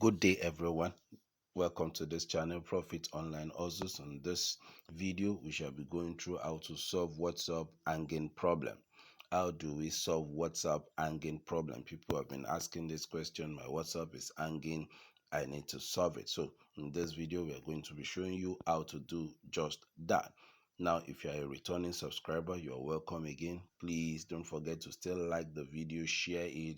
Good day, everyone. Welcome to this channel, Profit Online Hustles. On this video, we shall be going through how to solve WhatsApp hanging problem. How do we solve WhatsApp hanging problem? People have been asking this question. My WhatsApp is hanging. I need to solve it. So in this video, we are going to be showing you how to do just that. Now, if you are a returning subscriber, you are welcome again. Please don't forget to still like the video, share it,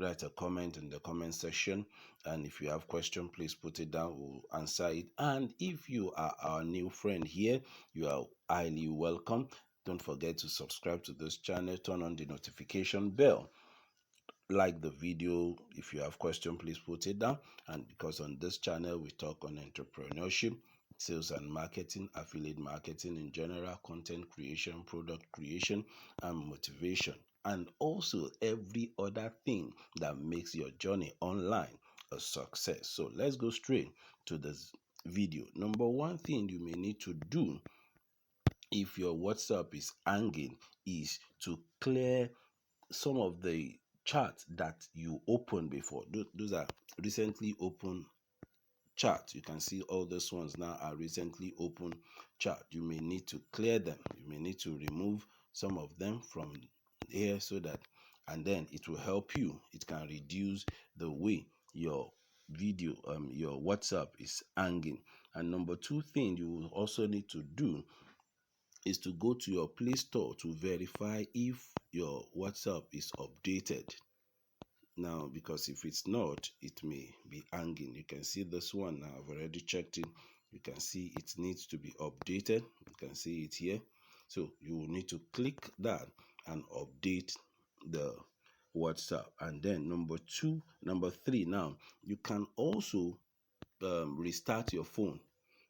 write a comment in the comment section, and if you have question, please put it down, we'll answer it. And if you are our new friend here, you are highly welcome. Don't forget to subscribe to this channel, turn on the notification bell, like the video. If you have question, please put it down. And because on this channel we talk on entrepreneurship, sales and marketing, affiliate marketing in general, content creation, product creation, and motivation, and also every other thing that makes your journey online a success. So let's go straight to this video. Number one thing you may need to do if your WhatsApp is hanging is to clear some of the charts that you opened before. Those are recently open chart. You can see all those ones now are recently open chart. You may need to clear them. You may need to remove some of them from here so that, and then it will help you. It can reduce the way your video, your WhatsApp is hanging. And number two thing you will also need to do is to go to your Play Store to verify if your WhatsApp is updated. Now, because if it's not, it may be hanging. You can see this one now. I've already checked it. You can see it needs to be updated. You can see it here. So you will need to click that and update the WhatsApp. And then number three, now you can also restart your phone,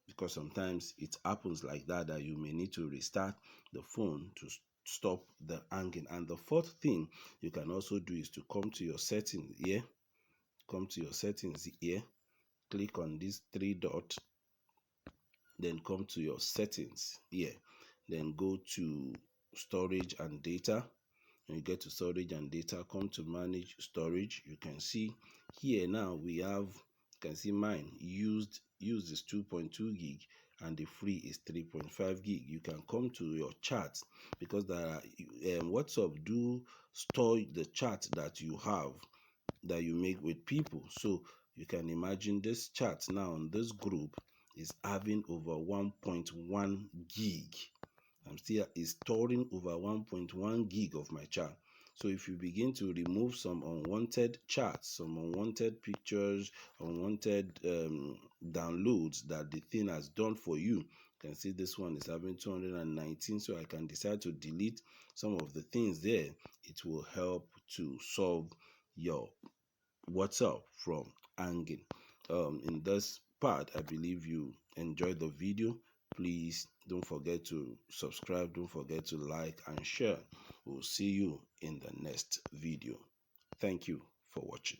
because sometimes it happens like that you may need to restart the phone to stop the hanging. And the fourth thing you can also do is to come to your settings here, click on these three dots, then come to your settings here, then go to storage and data. When you get to storage and data, come to manage storage. You can see here now we have, you can see mine used is 2.2 gig and the free is 3.5 gig. You can come to your charts, because there are WhatsApp do store the chart that you have, that you make with people. So you can imagine this chart now on this group is having over 1.1 gig. I'm still is storing over 1.1 gig of my chart. So if you begin to remove some unwanted charts, some unwanted pictures, unwanted downloads that the thing has done for you, you can see this one is having 219. So I can decide to delete some of the things there. It will help to solve your WhatsApp from hanging. In this part, I believe you enjoyed the video. Please don't forget to subscribe, don't forget to like and share. We'll see you in the next video. Thank you for watching.